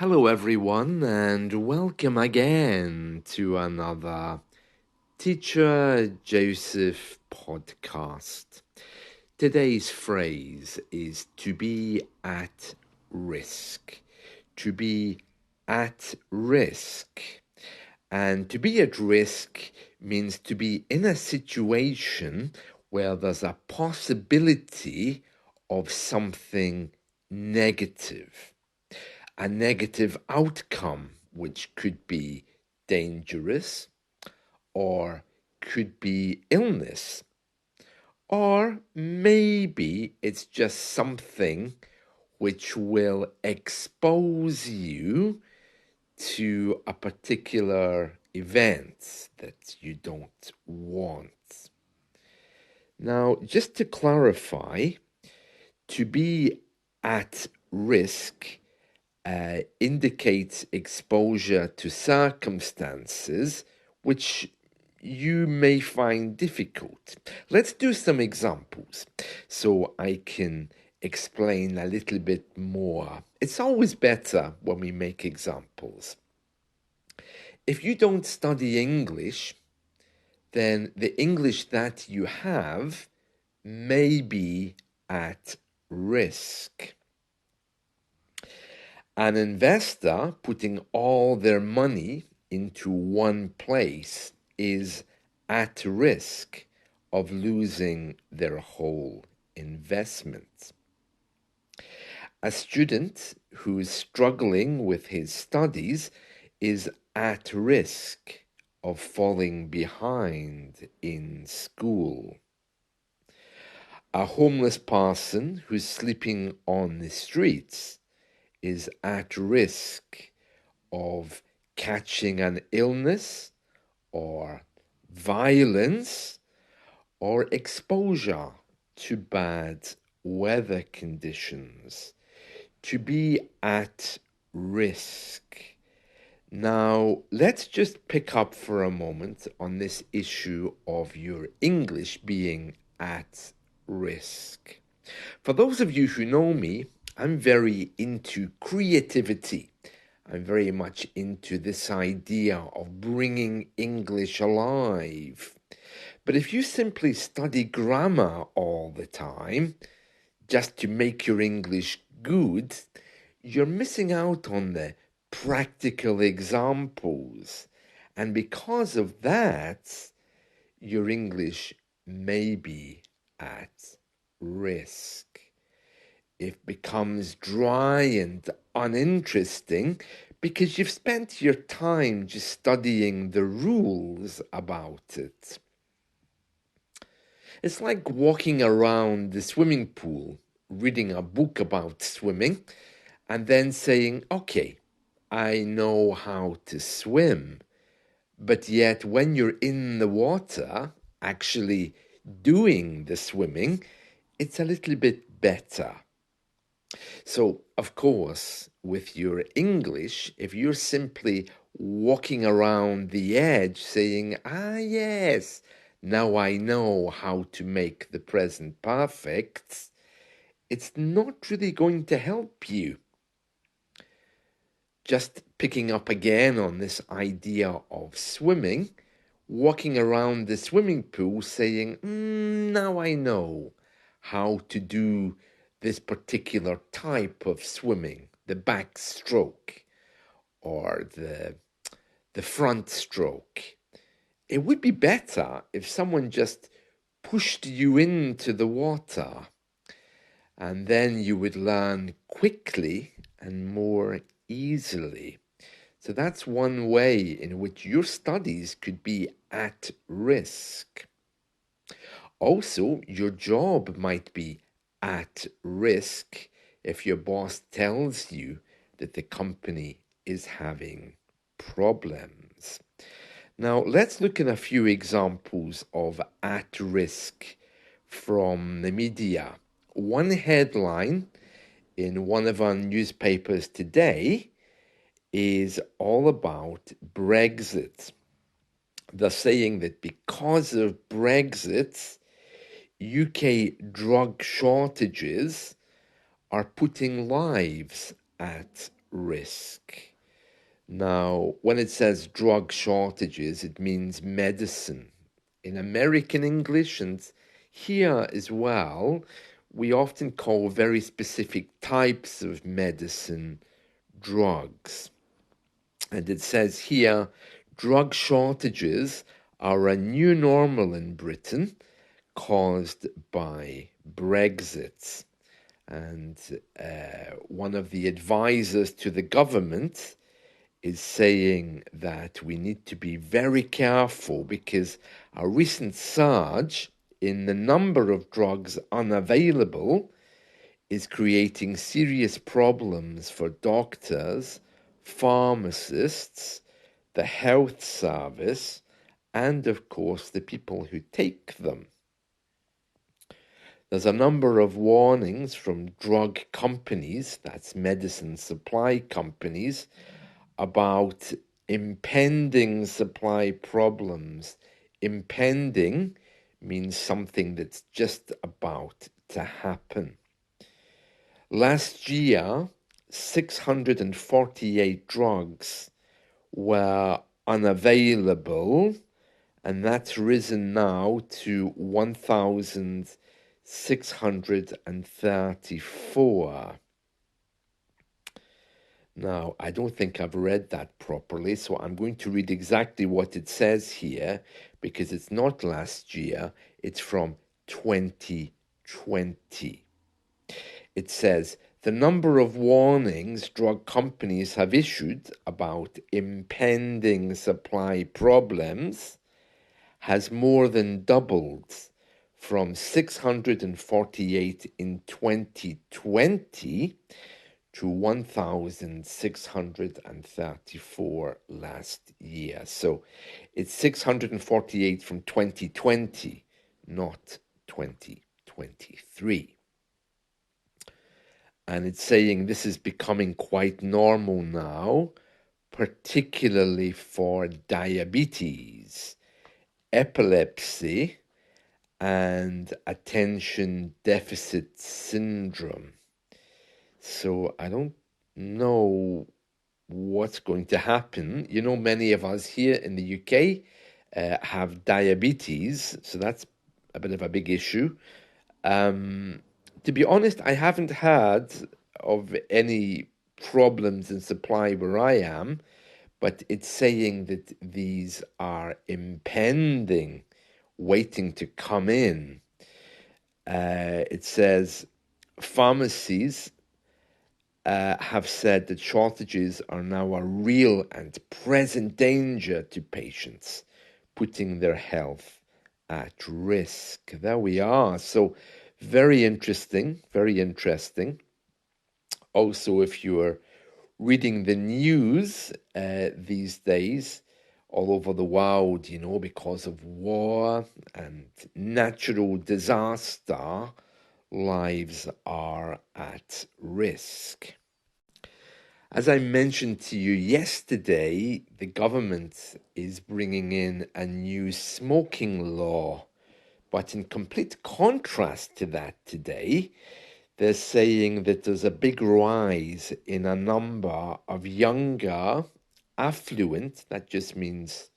Hello, everyone, and welcome again to another Teacher Joseph podcast. Today's phrase is to be at risk. To be at risk. And to be at risk means to be in a situation where there's a possibility of something negative, a negative outcome, which could be dangerous or could be illness, or maybe it's just something which will expose you to a particular event that you don't want. Now, just to clarify, to be at risk indicates exposure to circumstances which you may find difficult. Let's do some examples so I can explain a little bit more. It's always better when we make examples. If you don't study English, then the English that you have may be at risk. An investor putting all their money into one place is at risk of losing their whole investment. A student who is struggling with his studies is at risk of falling behind in school. A homeless person who's sleeping on the streets is at risk of catching an illness or violence or exposure to bad weather conditions. To be at risk. Now, let's just pick up for a moment on this issue of your English being at risk. For those of you who know me, I'm very into creativity. I'm very much into this idea of bringing English alive. But if you simply study grammar all the time, just to make your English good, you're missing out on the practical examples. And because of that, your English may be at risk. It becomes dry and uninteresting because you've spent your time just studying the rules about it. It's like walking around the swimming pool, reading a book about swimming, and then saying, okay, I know how to swim. But yet, when you're in the water, actually doing the swimming, it's a little bit better. So, of course, with your English, if you're simply walking around the edge saying, yes, now I know how to make the present perfect, it's not really going to help you. Just picking up again on this idea of swimming, walking around the swimming pool saying, now I know how to do this particular type of swimming, the backstroke or the front stroke. It would be better if someone just pushed you into the water, and then you would learn quickly and more easily. So that's one way in which your studies could be at risk. Also, your job might be at risk if your boss tells you that the company is having problems. Now, let's look at a few examples of at risk from the media. One headline in one of our newspapers today is all about Brexit. They're saying that because of Brexit, UK drug shortages are putting lives at risk. Now, when it says drug shortages, it means medicine. In American English and here as well, we often call very specific types of medicine drugs. And it says here, drug shortages are a new normal in Britain caused by Brexit. And one of the advisors to the government is saying that we need to be very careful because a recent surge in the number of drugs unavailable is creating serious problems for doctors, pharmacists, the health service, and of course the people who take them. There's a number of warnings from drug companies, that's medicine supply companies, about impending supply problems. Impending means something that's just about to happen. Last year, 648 drugs were unavailable, and that's risen now to 1,634. Now, I don't think I've read that properly, so I'm going to read exactly what it says here because it's not last year, it's from 2020. It says, the number of warnings drug companies have issued about impending supply problems has more than doubled from 648 in 2020 to 1,634 last year. So it's 648 from 2020, not 2023. And it's saying this is becoming quite normal now, particularly for diabetes, epilepsy, and attention deficit syndrome. So I don't know what's going to happen. You know, many of us here in the UK have diabetes, so that's a bit of a big issue. To be honest, I haven't heard of any problems in supply where I am, but it's saying that these are impending, waiting to come in. It says pharmacies have said that shortages are now a real and present danger to patients, putting their health at risk. There we are. So very interesting, very interesting. Also, if you're reading the news these days, all over the world, you know, because of war and natural disaster, lives are at risk. As I mentioned to you yesterday, the government is bringing in a new smoking law. But in complete contrast to that today, they're saying that there's a big rise in a number of younger, affluent, that just means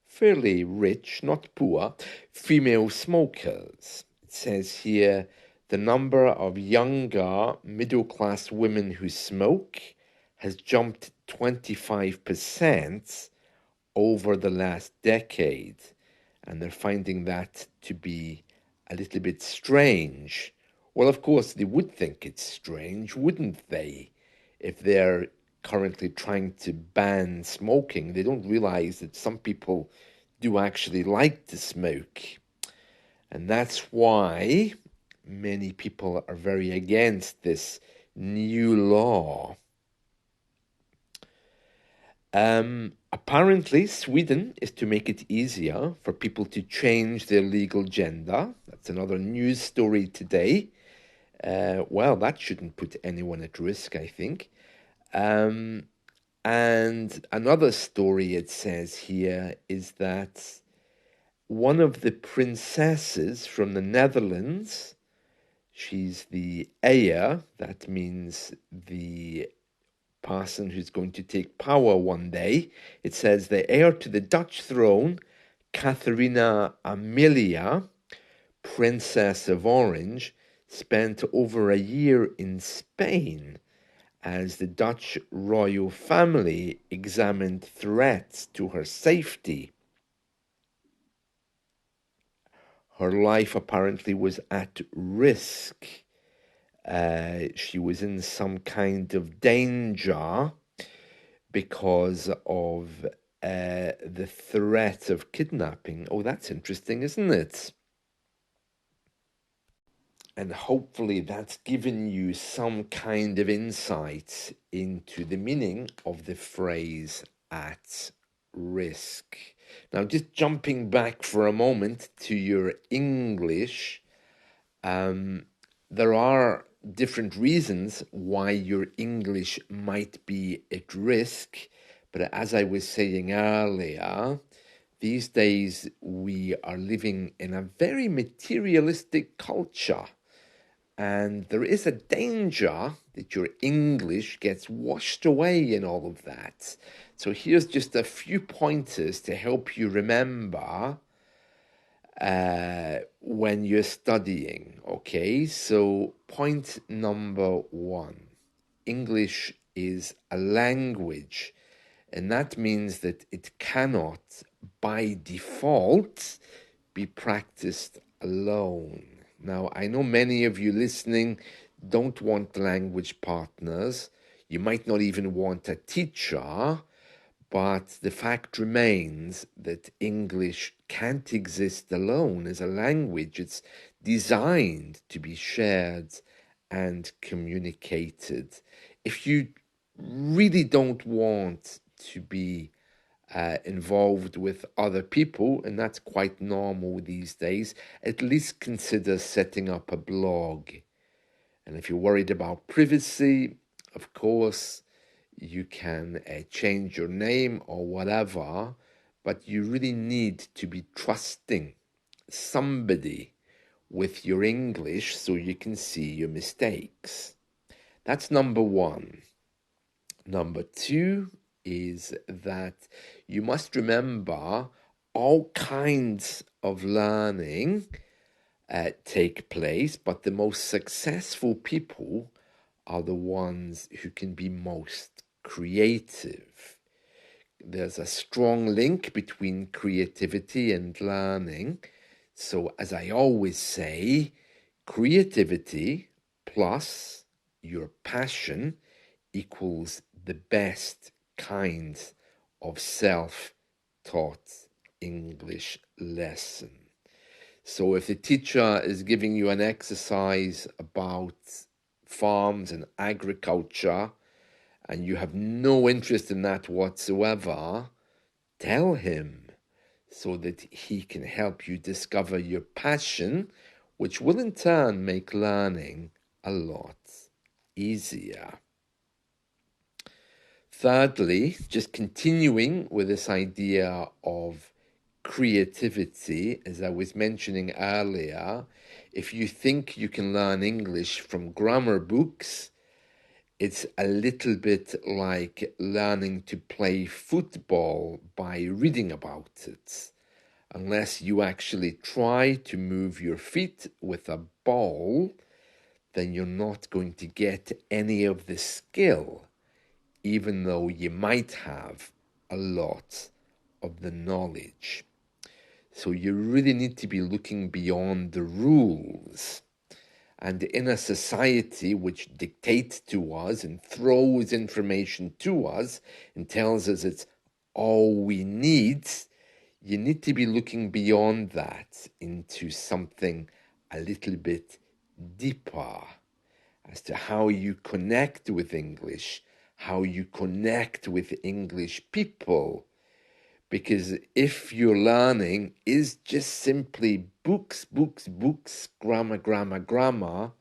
fairly rich, not poor, female smokers. It says here the number of younger, middle class women who smoke has jumped 25% over the last decade. And they're finding that to be a little bit strange. Well, of course, they would think it's strange, wouldn't they? If they're currently trying to ban smoking, they don't realize that some people do actually like to smoke. And that's why many people are very against this new law. Apparently, Sweden is to make it easier for people to change their legal gender. That's another news story today. Well, that shouldn't put anyone at risk, I think. And another story it says here is that one of the princesses from the Netherlands, she's the heir, that means the person who's going to take power one day. It says the heir to the Dutch throne, Catharina Amelia, Princess of Orange, spent over a year in Spain as the Dutch royal family examined threats to her safety. Her life apparently was at risk. She was in some kind of danger because of the threat of kidnapping. Oh, that's interesting, isn't it? And hopefully that's given you some kind of insight into the meaning of the phrase at risk. Now, just jumping back for a moment to your English, there are different reasons why your English might be at risk. But as I was saying earlier, these days we are living in a very materialistic culture. And there is a danger that your English gets washed away in all of that. So here's just a few pointers to help you remember when you're studying, okay? So point number one, English is a language, and that means that it cannot, by default, be practiced alone. Now, I know many of you listening don't want language partners. You might not even want a teacher, but the fact remains that English can't exist alone as a language. It's designed to be shared and communicated. If you really don't want to be involved with other people, and that's quite normal these days, at least consider setting up a blog. And if you're worried about privacy, of course, you can change your name or whatever, but you really need to be trusting somebody with your English so you can see your mistakes. That's number one. Number two is that you must remember all kinds of learning take place, but the most successful people are the ones who can be most creative. There's a strong link between creativity and learning. So, as I always say, creativity plus your passion equals the best kind of self-taught English lesson. So if the teacher is giving you an exercise about farms and agriculture and you have no interest in that whatsoever, tell him so that he can help you discover your passion, which will in turn make learning a lot easier. Thirdly, just continuing with this idea of creativity, as I was mentioning earlier, if you think you can learn English from grammar books, it's a little bit like learning to play football by reading about it. Unless you actually try to move your feet with a ball, then you're not going to get any of the skill, even though you might have a lot of the knowledge. So you really need to be looking beyond the rules. And in a society which dictates to us and throws information to us and tells us it's all we need, you need to be looking beyond that into something a little bit deeper as to how you connect with English, how you connect with English people. Because if your learning is just simply books, books, books, grammar, grammar, grammar,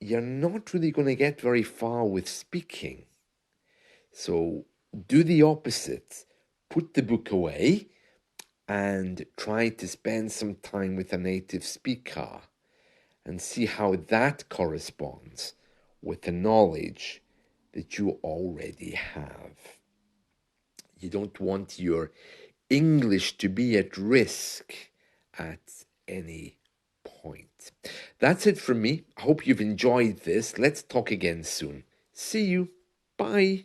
you're not really going to get very far with speaking. So do the opposite. Put the book away and try to spend some time with a native speaker and see how that corresponds with the knowledge that you already have. You don't want your English to be at risk at any point. That's it from me. I hope you've enjoyed this. Let's talk again soon. See you. Bye.